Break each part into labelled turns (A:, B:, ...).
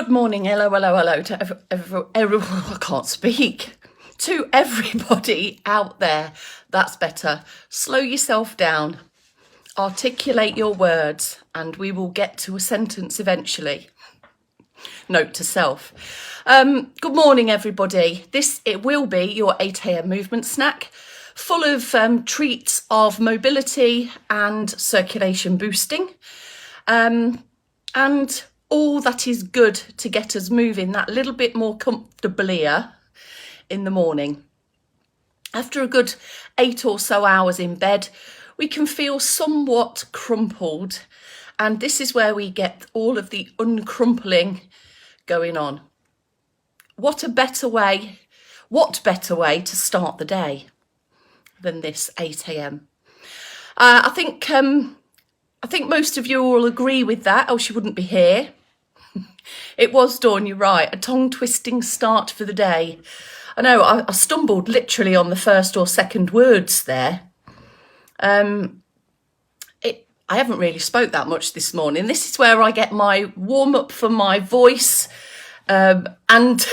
A: Good morning, hello to I can't speak. To everybody out there, that's better. Slow yourself down, articulate your words, and we will get to a sentence eventually. Note to self. Good morning, everybody. It will be your 8 a.m. movement snack, full of treats of mobility and circulation boosting, and all that is good to get us moving that little bit more comfortably in the morning. After a good 8 or so hours in bed, we can feel somewhat crumpled, and this is where we get all of the uncrumpling going on. What better way to start the day than this 8 a.m. I think most of you will agree with that, else you wouldn't be here. It was, Dawn, you're right, a tongue-twisting start for the day. I know, I stumbled literally on the first or second words there. I haven't really spoke that much this morning. This is where I get my warm-up for my voice and and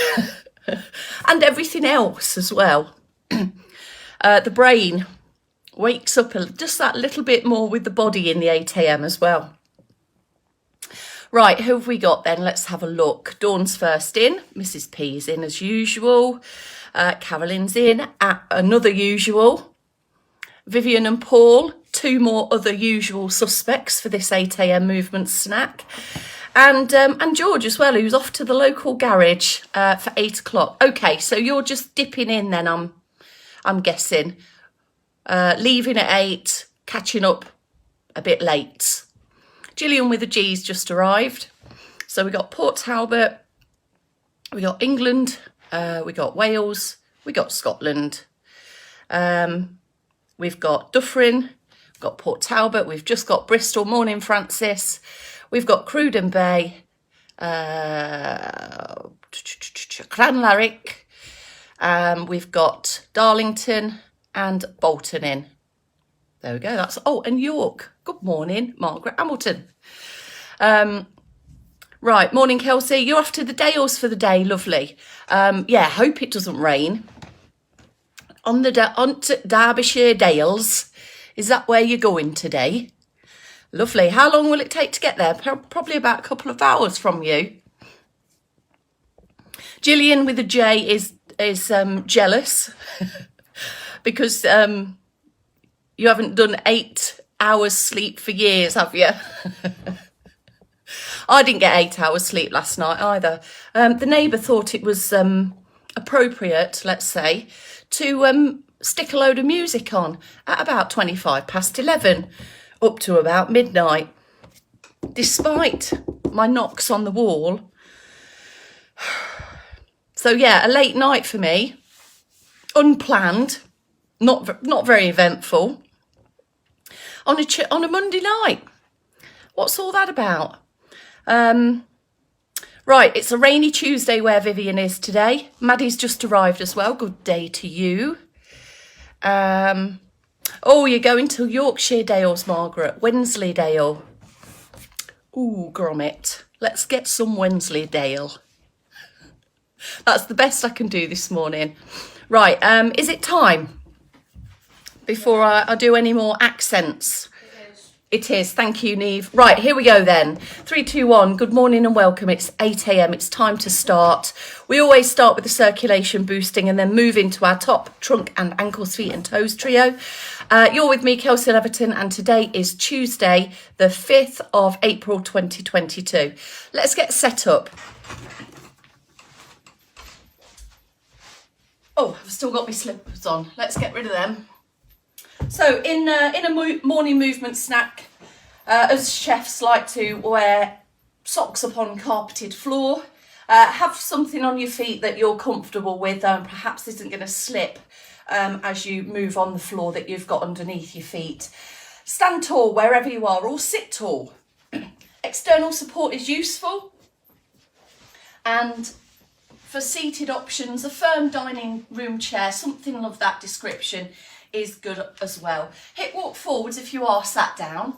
A: everything else as well. The brain wakes up just that little bit more with the body in the 8 a.m. as well. Right, who have we got then? Let's have a look. Dawn's first in. Mrs. P's in as usual. Carolyn's in. Another usual. Vivian and Paul, two more other usual suspects for this 8 a.m. movement snack. And George as well, who's off to the local garage for 8 o'clock. Okay, so you're just dipping in then, I'm guessing. Leaving at 8, catching up a bit late. Gillian with a G's just arrived. So we got Port Talbot, we got England, we got Wales, we got Scotland. We've got Dufferin, we've got Port Talbot, we've just got Bristol. Morning, Francis. We've got Cruden Bay, Clanlarrick, we've got Darlington and Bolton in. There we go. And York. Good morning, Margaret Hamilton. Right, morning, Kelsey. You're off to the Dales for the day, lovely. Hope it doesn't rain. On to Derbyshire Dales. Is that where you're going today? Lovely. How long will it take to get there? Probably about a couple of hours from you. Gillian with a J is jealous because you haven't done 8 hours sleep for years, have you? I didn't get 8 hours sleep last night either. The neighbour thought it was appropriate, let's say, to stick a load of music on at about 11:25 up to about midnight. Despite my knocks on the wall. So yeah, a late night for me. Unplanned, not very eventful. On a Monday night. What's all that about? Right, it's a rainy Tuesday where Vivian is today. Maddie's just arrived as well. Good day to you. You're going to Yorkshire Dales, Margaret. Wensleydale. Ooh, grommet. Let's get some Wensleydale. That's the best I can do this morning. Right, is it time? Before I do any more accents. It is. Thank you, Neve. Right, here we go then. 3, 2, 1. Good morning and welcome. It's 8 a.m. It's time to start. We always start with the circulation boosting and then move into our top, trunk and ankles, feet and toes trio. You're with me, Kelsey Leverton, and today is Tuesday, the 5th of April 2022. Let's get set up. Oh, I've still got my slippers on. Let's get rid of them. So in a morning movement snack, as chefs like to wear socks upon carpeted floor, have something on your feet that you're comfortable with and perhaps isn't going to slip as you move on the floor that you've got underneath your feet. Stand tall wherever you are or sit tall. External support is useful, and for seated options, a firm dining room chair, something of that description, is good as well. Hip walk forwards if you are sat down.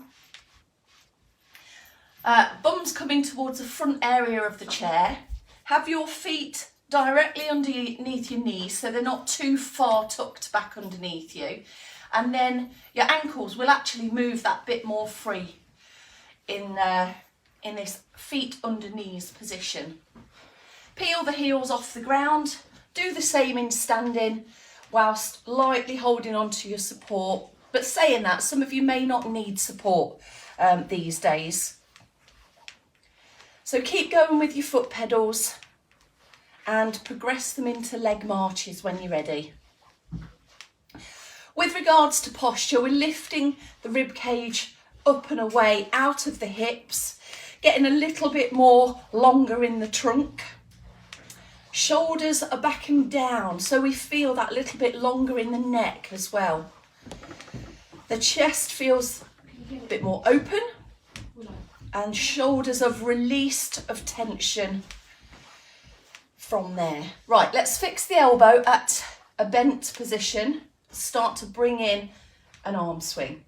A: Bum's coming towards the front area of the chair. Have your feet directly underneath your knees so they're not too far tucked back underneath you. And then your ankles will actually move that bit more free in this feet under knees position. Peel the heels off the ground. Do the same in standing whilst lightly holding on to your support. But saying that, some of you may not need support these days. So keep going with your foot pedals and progress them into leg marches when you're ready. With regards to posture, we're lifting the rib cage up and away out of the hips, getting a little bit more longer in the trunk. Shoulders are back and down, so we feel that little bit longer in the neck as well. The chest feels a bit more open and shoulders are released of tension from there. Right, let's fix the elbow at a bent position. Start to bring in an arm swing.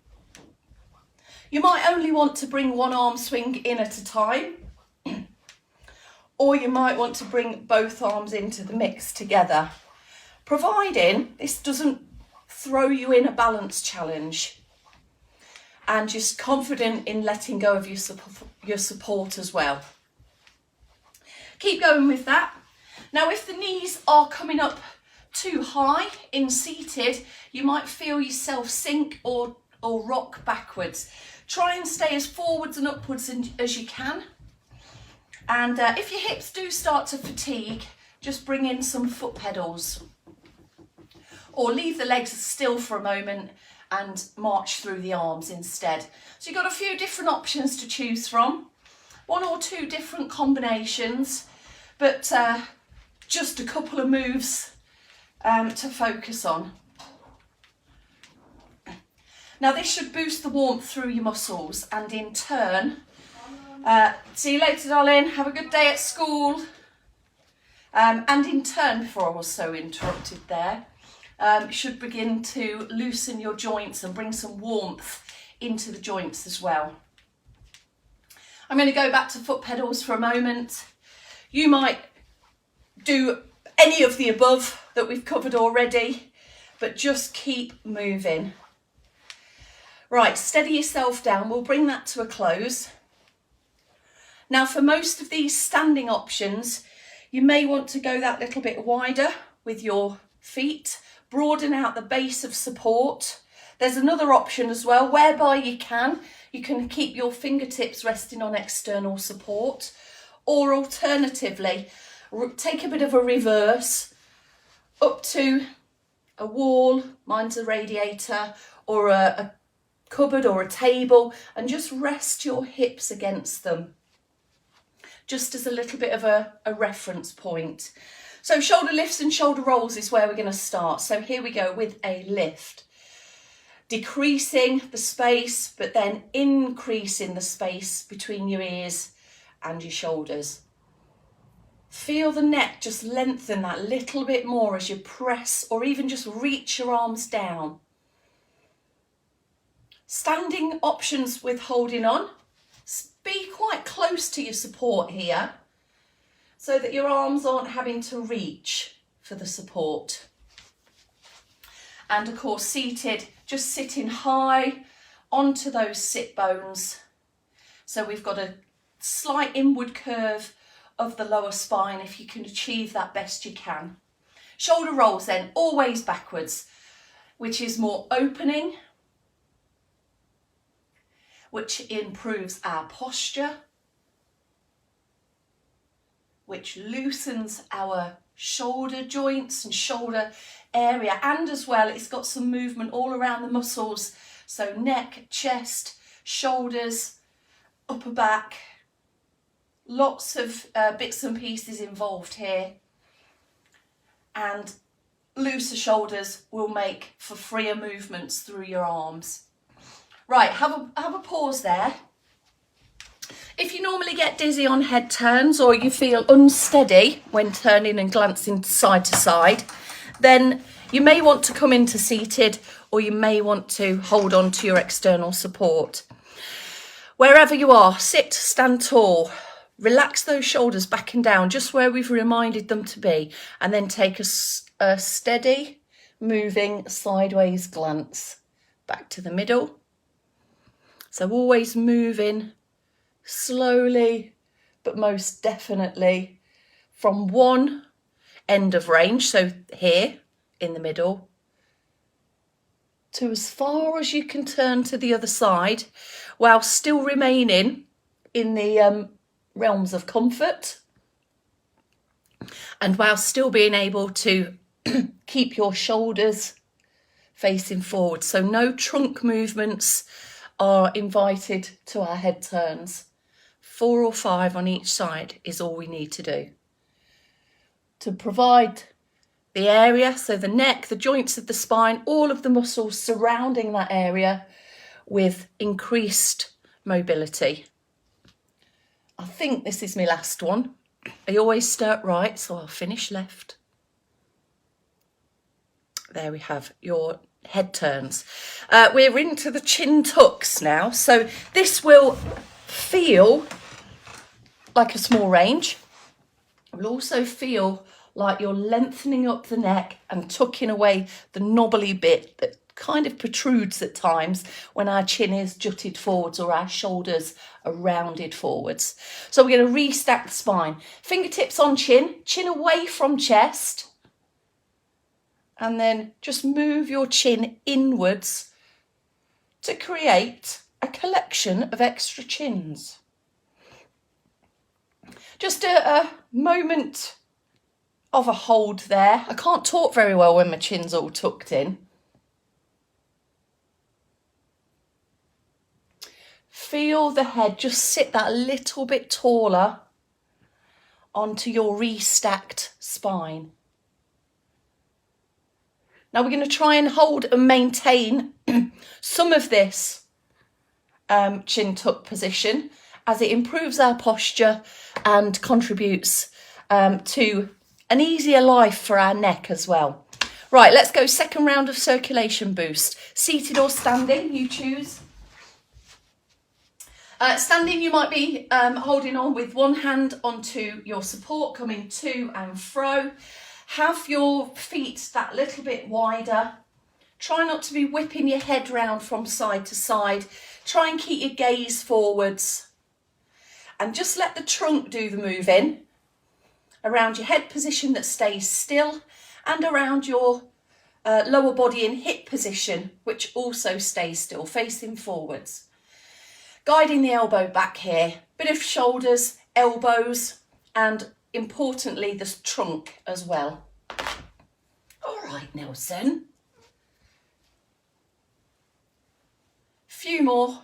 A: You might only want to bring one arm swing in at a time, or you might want to bring both arms into the mix together, providing this doesn't throw you in a balance challenge and you're confident in letting go of your support as well. Keep going with that. Now, if the knees are coming up too high in seated, you might feel yourself sink or rock backwards. Try and stay as forwards and upwards as you can. And if your hips do start to fatigue, just bring in some foot pedals. Or leave the legs still for a moment and march through the arms instead. So you've got a few different options to choose from. One or two different combinations, but just a couple of moves to focus on. Now this should boost the warmth through your muscles and in turn, see you later darling, have a good day at school. And in turn, before I was so interrupted there, should begin to loosen your joints and bring some warmth into the joints as well. I'm going to go back to foot pedals for a moment. You might do any of the above that we've covered already, but just keep moving. Right, steady yourself down. We'll bring that to a close. Now, for most of these standing options, you may want to go that little bit wider with your feet, broaden out the base of support. There's another option as well, whereby you can keep your fingertips resting on external support, or alternatively, take a bit of a reverse up to a wall, mine's a radiator, or a cupboard or a table, and just rest your hips against them, just as a little bit of a reference point. So shoulder lifts and shoulder rolls is where we're going to start. So here we go with a lift. Decreasing the space, but then increasing the space between your ears and your shoulders. Feel the neck just lengthen that little bit more as you press or even just reach your arms down. Standing options with holding on. Be quite close to your support here so that your arms aren't having to reach for the support. And of course, seated, just sitting high onto those sit bones. So we've got a slight inward curve of the lower spine if you can achieve that best you can. Shoulder rolls then, always backwards, which is more opening, which improves our posture, which loosens our shoulder joints and shoulder area, and as well it's got some movement all around the muscles, so neck, chest, shoulders, upper back, lots of bits and pieces involved here, and looser shoulders will make for freer movements through your arms. Right, have a pause there. If you normally get dizzy on head turns or you feel unsteady when turning and glancing side to side, then you may want to come into seated, or you may want to hold on to your external support. Wherever you are, sit, stand tall. Relax those shoulders back and down, just where we've reminded them to be. And then take a steady, moving sideways glance back to the middle. So always moving slowly, but most definitely from one end of range, so here in the middle, to as far as you can turn to the other side, while still remaining in the realms of comfort and while still being able to keep your shoulders facing forward. So no trunk movements are invited to our head turns. 4 or 5 on each side is all we need to do to provide the area, so the neck, the joints of the spine, all of the muscles surrounding that area with increased mobility. I think this is my last one. I always start right, so I'll finish left. There we have your head turns. We're into the chin tucks now, so this will feel like a small range. It will also feel like you're lengthening up the neck and tucking away the knobbly bit that kind of protrudes at times when our chin is jutted forwards or our shoulders are rounded forwards. So we're going to restack the spine. Fingertips on chin, chin away from chest, and then just move your chin inwards to create a collection of extra chins. Just a moment of a hold there. I can't talk very well when my chin's all tucked in. Feel the head just sit that little bit taller onto your restacked spine. Now we're going to try and hold and maintain some of this chin tuck position as it improves our posture and contributes to an easier life for our neck as well. Right, let's go second round of circulation boost. Seated or standing, you choose. Standing, you might be holding on with one hand onto your support, coming to and fro. Have your feet that little bit wider. Try not to be whipping your head round from side to side. Try and keep your gaze forwards. And just let the trunk do the moving around your head position that stays still and around your lower body in hip position, which also stays still, facing forwards. Guiding the elbow back here, bit of shoulders, elbows, and importantly, the trunk as well. All right, Nelson. Few more.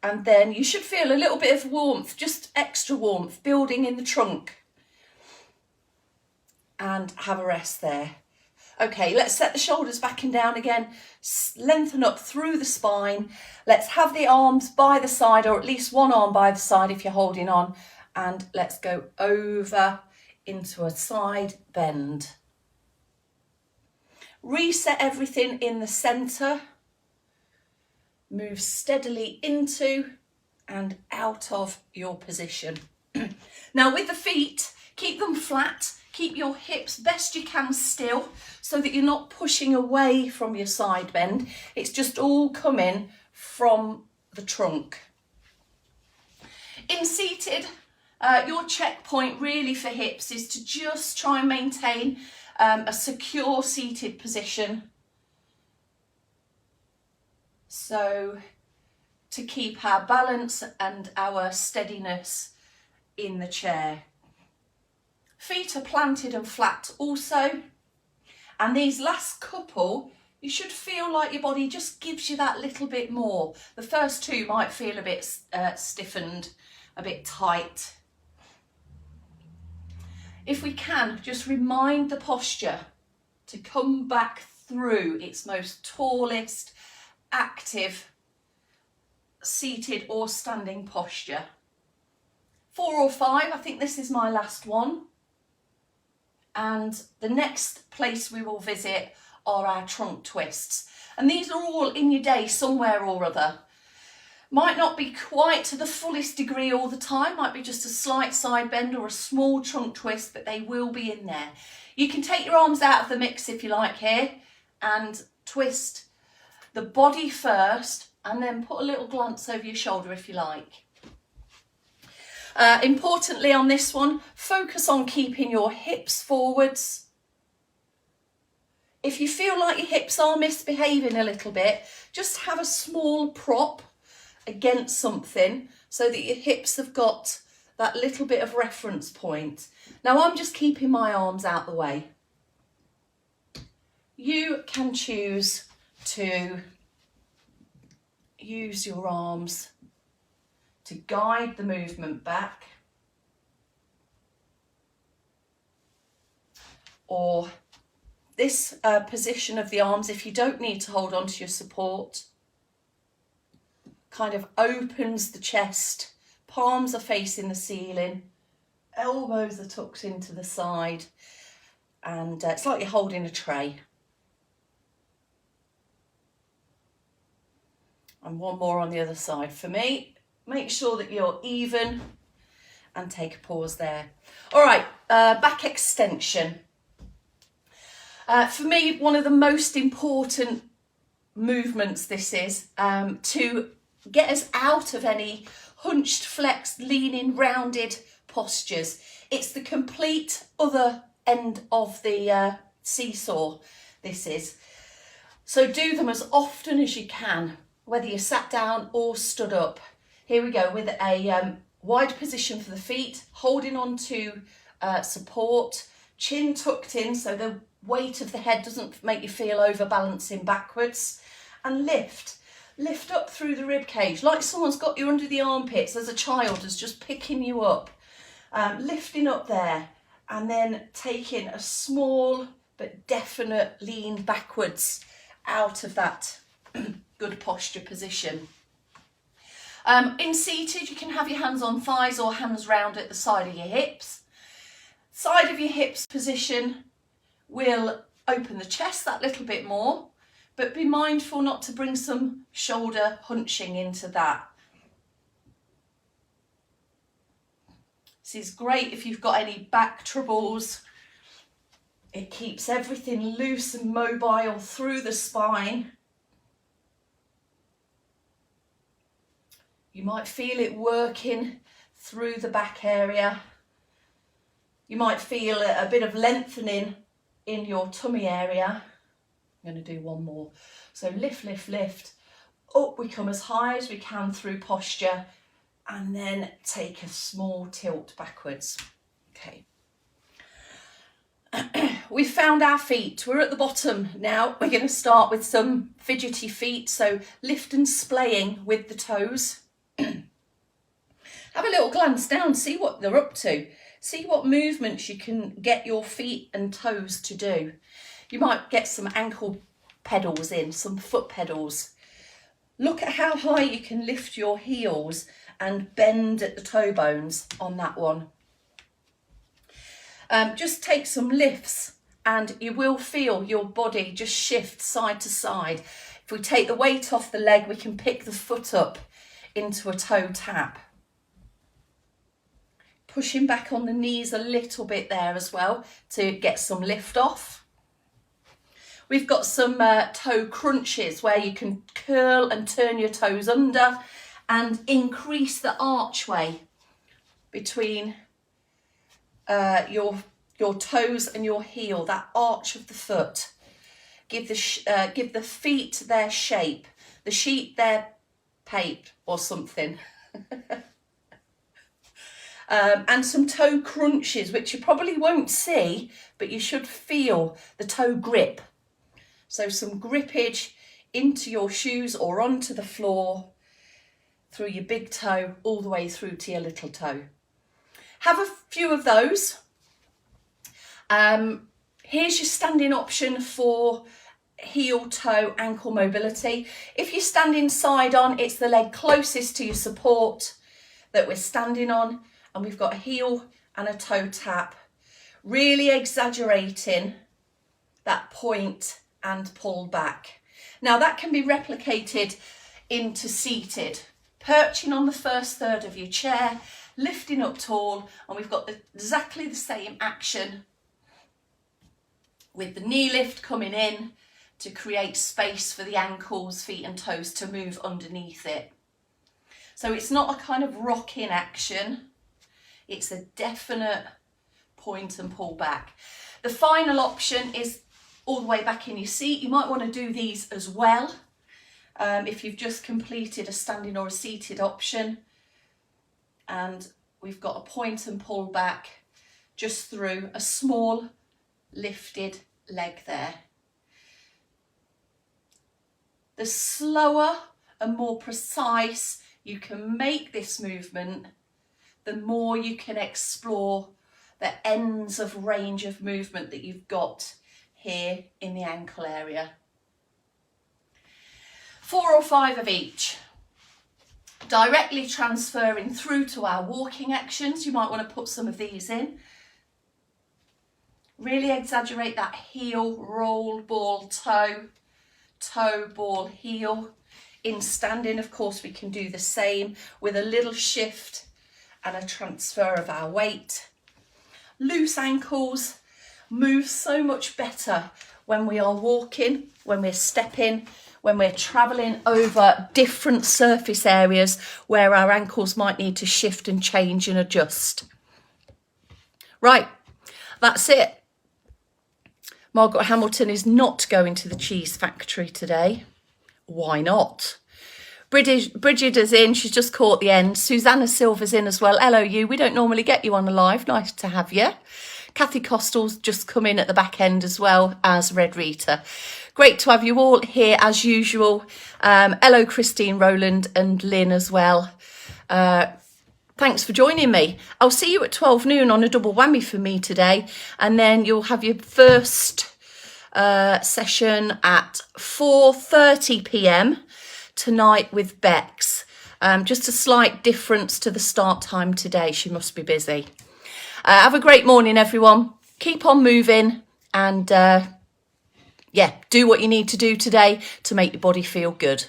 A: And then you should feel a little bit of warmth, just extra warmth, building in the trunk. And have a rest there. Okay, let's set the shoulders back and down again. Lengthen up through the spine. Let's have the arms by the side, or at least one arm by the side if you're holding on. And let's go over into a side bend. Reset everything in the centre. Move steadily into and out of your position. Now with the feet, keep them flat. Keep your hips best you can still so that you're not pushing away from your side bend. It's just all coming from the trunk. In seated, your checkpoint really for hips is to just try and maintain a secure seated position. So to keep our balance and our steadiness in the chair. Feet are planted and flat also. And these last couple, you should feel like your body just gives you that little bit more. The first two might feel a bit stiffened, a bit tight. If we can, just remind the posture to come back through its most tallest, active, seated or standing posture. 4 or 5, I think this is my last one. And the next place we will visit are our trunk twists. And these are all in your day somewhere or other. Might not be quite to the fullest degree all the time, might be just a slight side bend or a small trunk twist, but they will be in there. You can take your arms out of the mix if you like here and twist the body first and then put a little glance over your shoulder if you like. Importantly on this one, focus on keeping your hips forwards. If you feel like your hips are misbehaving a little bit, just have a small prop against something so that your hips have got that little bit of reference point. Now I'm just keeping my arms out the way. You can choose to use your arms to guide the movement back, or this position of the arms, if you don't need to hold on to your support, kind of opens the chest, palms are facing the ceiling, elbows are tucked into the side, and it's like you're holding a tray. And one more on the other side for me. Make sure that you're even and take a pause there. All right, back extension. For me, one of the most important movements this is to get us out of any hunched, flexed, leaning, rounded postures. It's the complete other end of the seesaw, this is. So do them as often as you can, whether you're sat down or stood up. Here we go with a wide position for the feet, holding on to support, chin tucked in so the weight of the head doesn't make you feel overbalancing backwards, and lift up through the rib cage like someone's got you under the armpits as a child is just picking you up, lifting up there and then taking a small but definite lean backwards out of that good posture position. In seated, you can have your hands on thighs or hands round at the side of your hips. Side of your hips position will open the chest that little bit more, but be mindful not to bring some shoulder hunching into that. This is great if you've got any back troubles. It keeps everything loose and mobile through the spine. You might feel it working through the back area. You might feel a bit of lengthening in your tummy area. I'm going to do one more. So lift, lift, lift. Up we come as high as we can through posture, and then take a small tilt backwards. Okay. We've found our feet. We're at the bottom now. We're going to start with some fidgety feet. So lift and splaying with the toes. Have a little glance down, see what they're up to. See what movements you can get your feet and toes to do. You might get some ankle pedals in, some foot pedals. Look at how high you can lift your heels and bend at the toe bones on that one. Just take some lifts and you will feel your body just shift side to side. If we take the weight off the leg, we can pick the foot up into a toe tap. Pushing back on the knees a little bit there as well to get some lift off. We've got some toe crunches where you can curl and turn your toes under and increase the archway between your toes and your heel, that arch of the foot. Give the feet their shape, the sheep their pape or something. And some toe crunches, which you probably won't see, but you should feel the toe grip. So some grippage into your shoes or onto the floor, through your big toe, all the way through to your little toe. Have a few of those. Here's your standing option for heel, toe, ankle mobility. If you're standing side on, it's the leg closest to your support that we're standing on, and we've got a heel and a toe tap, really exaggerating that point and pull back. Now that can be replicated into seated perching on the first third of your chair, lifting up tall, and we've got exactly the same action with the knee lift coming in to create space for the ankles, feet and toes to move underneath it. So it's not a kind of rocking action, it's a definite point and pull back. The final option is all the way back in your seat. You might want to do these as well if you've just completed a standing or a seated option. And we've got a point and pull back just through a small lifted leg there. The slower and more precise you can make this movement, the more you can explore the ends of range of movement that you've got here in the ankle area. 4 or 5 of each. Directly transferring through to our walking actions, you might want to put some of these in. Really exaggerate that heel, roll, ball, toe, toe, ball, heel. In standing, of course, we can do the same with a little shift and a transfer of our weight. Loose ankles move so much better when we are walking, when we're stepping, when we're travelling over different surface areas where our ankles might need to shift and change and adjust. Right, that's it. Margaret Hamilton is not going to the cheese factory today. Why not? Bridget is in, she's just caught the end. Susanna Silver's in as well. Hello you, we don't normally get you on the live, nice to have you. Kathy Costal's just come in at the back end as well as Red Rita. Great to have you all here as usual. Hello Christine, Roland and Lynn as well. Thanks for joining me. I'll see you at 12 noon on a double whammy for me today. And then you'll have your first session at 4:30 p.m. tonight with Bex. Just a slight difference to the start time today. She must be busy. Have a great morning, everyone. Keep on moving and yeah, do what you need to do today to make your body feel good.